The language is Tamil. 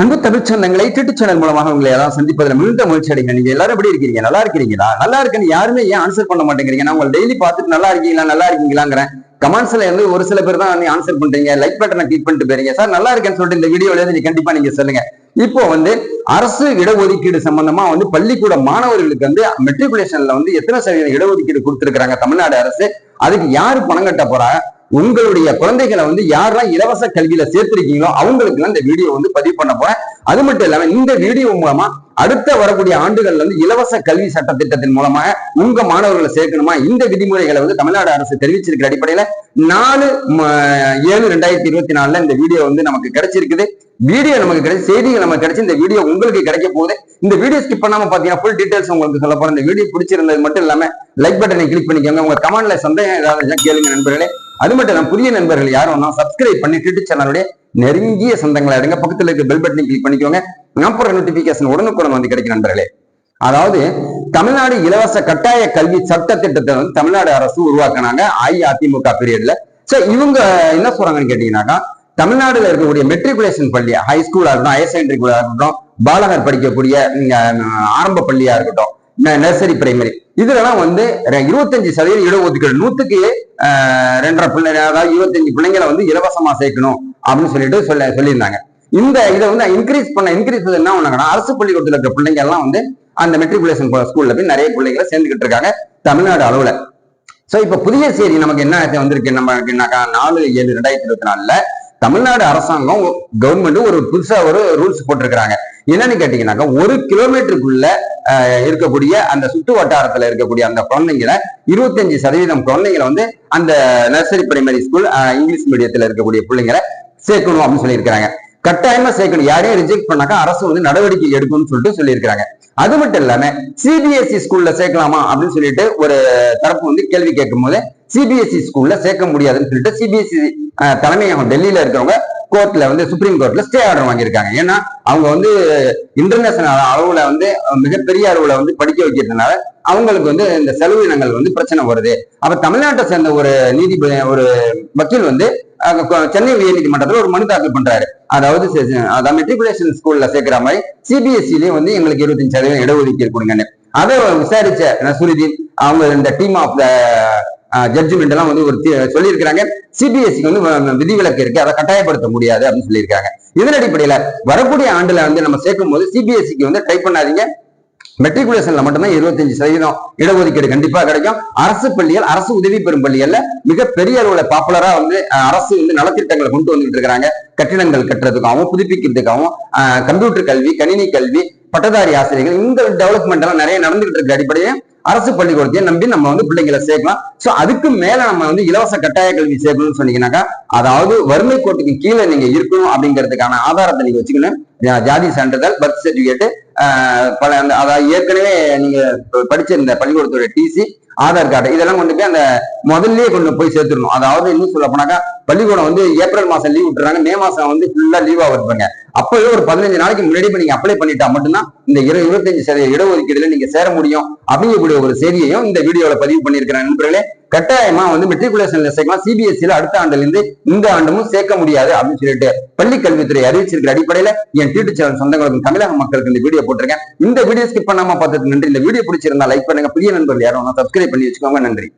அன்பு தமிழ் சொந்தங்களை டிட்டு சேனல் மூலமாக உங்களை எல்லாம் சந்திப்பதில் மிகுந்த மகிழ்ச்சி அடைங்க. நீங்க எல்லாரும் எப்படி இருக்கீங்க? நல்லா இருக்கிறீங்களா? நல்லா இருக்குன்னு யாருமே ஏன் ஆன்சர் பண்ண மாட்டேங்கிறீங்க? நான் உங்களை டெய்லி பார்த்துட்டு நல்லா இருக்கீங்களாங்கிறேன். கமெண்ட்ஸ்ல இருந்து ஒரு சில பேர் தான் ஆன்சர் பண்றீங்க, லைக் பட்டனை கிளிக் பண்ணிட்டு போறீங்க. சார் நல்லா இருக்கேன்னு சொல்லிட்டு இந்த வீடியோல நீங்க கண்டிப்பா நீங்க சொல்லுங்க. இப்போ அரசு இடஒதுக்கீடு சம்பந்தமா பள்ளிக்கூட மாணவர்களுக்கு மெட்ரிகுலேஷன்ல எத்தனை சதவீதம் இடஒதுக்கீடு கொடுத்திருக்காங்க தமிழ்நாடு அரசு, அதுக்கு யாரு பணம் கட்ட போறாங்க, உங்களுடைய குழந்தைகளை யாரெல்லாம் இலவச கல்வியில சேர்த்திருக்கீங்களோ அவங்களுக்கு இந்த வீடியோ பதிவு பண்ண போறேன். அது மட்டும் இல்லாம இந்த வீடியோ மூலமா அடுத்த வரக்கூடிய ஆண்டுகள்ல இலவச கல்வி சட்ட திட்டத்தின் மூலமாக உங்க மாணவர்களை சேர்க்கணுமா, இந்த விதிமுறைகளை தமிழ்நாடு அரசு தெரிவிச்சிருக்கிற அடிப்படையில 4/7/2024 இந்த வீடியோ நமக்கு கிடைச்சிருக்குது. வீடியோ நமக்கு கிடைச்சி, செய்திகள் நமக்கு கிடைச்சி, இந்த வீடியோ உங்களுக்கு கிடைக்க போகுது. இந்த வீடியோ ஸ்கிப் பண்ணாம பாத்தீங்கன்னா ஃபுல் டீடைல்ஸ் உங்களுக்கு சொல்ல போறேன். இந்த வீடியோ பிடிச்சிருந்தது மட்டும் இல்லாம லைக் பட்டனை கிளிக் பண்ணிக்கோங்க. உங்க கமெண்ட்ல சந்தேகம் ஏதாவது கேளுங்க நண்பர்களே. அது மட்டும் நான் புதிய நண்பர்கள் யாரும் சப்ஸ்கிரைப் பண்ணி டிட்டு சேனலுடைய நெருங்கிய சொந்தங்களை எடுங்க. பக்கத்துல இருக்க பெல் பட்டனை கிளிக் பண்ணிக்கோங்க. நான் போற நோட்டிபிகேஷன் உடனுக்குடன் கிடைக்கும் நண்பர்களே. அதாவது தமிழ்நாடு இலவச கட்டாய கல்வி சட்ட திட்டத்தை தமிழ்நாடு அரசு உருவாக்குனாங்க அஇஅதிமுக பீரியட்ல. சோ இவங்க என்ன சொல்றாங்கன்னு கேட்டீங்கன்னாக்கா, தமிழ்நாடுல இருக்கக்கூடிய மெட்ரிகுலேஷன் பள்ளி, ஹை ஸ்கூலா இருக்கட்டும், ஹையர் செகண்டரி ஸ்கூலா இருக்கட்டும், பாலகர் படிக்கக்கூடிய ஆரம்ப பள்ளியா இருக்கட்டும், நர்சரி பிரைமரி, இதுலலாம் 25% இடஒதுக்கீடு, 100க்கு 2.5 பிள்ளை, அதாவது 25 பிள்ளைங்களை இலவசமா சேர்க்கணும் அப்படின்னு சொல்லிட்டு சொல்லியிருந்தாங்க. இந்த இதை இன்க்ரீஸ் என்ன பண்ணாங்கன்னா, அரசு பள்ளிக்கூடத்துல இருக்கிற பிள்ளைங்க எல்லாம் அந்த மெட்ரிகுலேஷன் ஸ்கூல்ல போய் நிறைய பிள்ளைங்களை சேர்ந்துகிட்டு இருக்காங்க தமிழ்நாடு அளவுல. சோ இப்ப புதிய செய்தி நமக்கு என்ன வந்திருக்கு, நம்ம 4/7/2024 தமிழ்நாடு அரசாங்கம் கவர்மெண்ட் ஒரு புதுசா ஒரு ரூல்ஸ் போட்டிருக்கிறாங்க. என்னன்னு கேட்டீங்கன்னாக்கா, 1 கிலோமீட்டருக்குள்ள இருக்கக்கூடிய அந்த சுற்று வட்டாரத்துல இருக்கக்கூடிய அந்த குழந்தைங்களை 25% குழந்தைங்களை அந்த நர்சரி பிரைமரி ஸ்கூல் இங்கிலீஷ் மீடியத்துல இருக்கக்கூடிய பிள்ளைங்களை சேர்க்கணும் அப்படின்னு சொல்லியிருக்கிறாங்க. கட்டாயமா சேர்க்கணும். யாரையும் ரிஜெக்ட் பண்ணாக்கா அரசு நடவடிக்கை எடுக்கும்னு சொல்லிட்டு சொல்லியிருக்கிறாங்க. அது மட்டும் இல்லாம சிபிஎஸ்இ ஸ்கூல்ல சேர்க்கலாமா அப்படின்னு சொல்லிட்டு ஒரு தரப்பு கேள்வி கேட்கும் போது, சிபிஎஸ்இ ஸ்கூல்ல சேர்க்க முடியாதுன்னு சொல்லிட்டு சிபிஎஸ்இ தலைமையகம் டெல்லியில இருக்கிறவங்க கோர்ட்ல சுப்ரீம் கோர்ட்ல ஸ்டே ஆர்டர் வாங்கியிருக்காங்க. ஏன்னா அவங்க இன்டர்நேஷனல் அளவுல மிகப்பெரிய அளவுல படிக்க வைக்கிறதுனால அவங்களுக்கு இந்த செலவினங்கள் பிரச்சனை வருது. அப்ப தமிழ்நாட்டை சேர்ந்த ஒரு நீதிபதி, ஒரு வக்கீல் சென்னை உயர் நீதிமன்றத்தில் ஒரு மனு தாக்கல் பண்றாரு. அதாவது மெட்ரிகுலேஷன் ஸ்கூல்ல சேர்க்கிற மாதிரி சிபிஎஸ்இலயும் எங்களுக்கு 25% இடஒதுக்கீடு கொடுங்கன்னு. அதை விசாரிச்ச நசுருதீன் அவங்க இந்த டீம் ஆஃப் த ஜட்ஜ்மெண்ட் எல்லாம் ஒரு சொல்லியிருக்கிறாங்க, சிபிஎஸ்இக்கு விதிவிலக்கு இருக்கு, அதை கட்டாயப்படுத்த முடியாது அப்படின்னு சொல்லியிருக்காங்க. இதன் அடிப்படையில வரக்கூடிய ஆண்டுல நம்ம சேர்க்கும் போது சிபிஎஸ்இக்கு ட்ரை பண்ணாதீங்க, மெட்ரிகுலேஷன்ல மட்டும்தான் 25% இடஒதுக்கீடு கண்டிப்பா கிடைக்கும். அரசு பள்ளிகள், அரசு உதவி பெறும் பள்ளிகள்ல மிகப்பெரிய அளவுல பாப்புலரா அரசு நலத்திட்டங்களை கொண்டு வந்துட்டு இருக்காங்க. கட்டிடங்கள் கட்டுறதுக்காகவும் புதுப்பிக்கிறதுக்காகவும் கம்ப்யூட்டர் கல்வி, கணினி கல்வி, பட்டதாரி ஆசிரியர்கள், இந்த டெவலப்மெண்ட் எல்லாம் நிறைய நடந்துகிட்டு இருக்க அடிப்படையே அரசு பள்ளிக்கூடத்தையே நம்பி நம்ம பிள்ளைங்களை சேர்க்கலாம். சோ அதுக்கு மேல நம்ம இலவச கட்டாய கல்வி சேர்க்கணும்னு சொன்னீங்கன்னாக்கா, அதாவது வறுமை கோட்டுக்கு கீழே நீங்க இருக்கணும் அப்படிங்கிறதுக்கான ஆதாரத்தை நீங்க வச்சுக்கணும். ஜாதி சான்றிதழ், பர்த் சர்டிபிகேட், அதாவது ஏற்கனவே நீங்க படிச்சிருந்த பள்ளிக்கூடத்தோட டிசி, ஆதார் கார்டு, இதெல்லாம் கொண்டு போய் அந்த முதல்லயே கொண்டு போய் சேர்த்துடணும். அதாவது இன்னும் சொல்ல போனாக்கா, பள்ளிக்கூடம் ஏப்ரல் மாசம் லீவ் விட்டுறாங்க, மே மாசம் ஃபுல்லா லீவா இருப்பாங்க. அப்பவே ஒரு 15 நாளைக்கு முன்னாடி நீங்க அப்ளை பண்ணிட்டா மட்டும்தான் இந்த 25% இடஒதுக்கீடுல நீங்க சேர முடியும் அப்படிங்கக்கூடிய ஒரு செய்தியையும் இந்த வீடியோல பதிவு பண்ணியிருக்கிறேன் நண்பர்களே. கட்டாயமா மெட்ரிகுலேஷன்ல சேர்க்கலாம், சிபிஎஸ்இல அடுத்த ஆண்டுல இருந்து இந்த ஆண்டும் சேர்க்க முடியாது அப்படின்னு சொல்லிட்டு பள்ளி கல்வித்துறை அறிவிச்சிருக்கிற அடிப்படையில என் டிட்டு சேனல் சொந்தங்களுக்கும் தமிழக மக்களுக்கு இந்த வீடியோ போட்டிருக்கேன். இந்த வீடியோ ஸ்கிப் பண்ணாம பார்த்ததுக்கு நன்றி. இந்த வீடியோ பிடிச்சிருந்தா லைக் பண்ணுங்க. புதிய நண்பர்கள் யாரும் சப்ஸ்கிரைப் பண்ணி வச்சுக்கோங்க. நன்றி.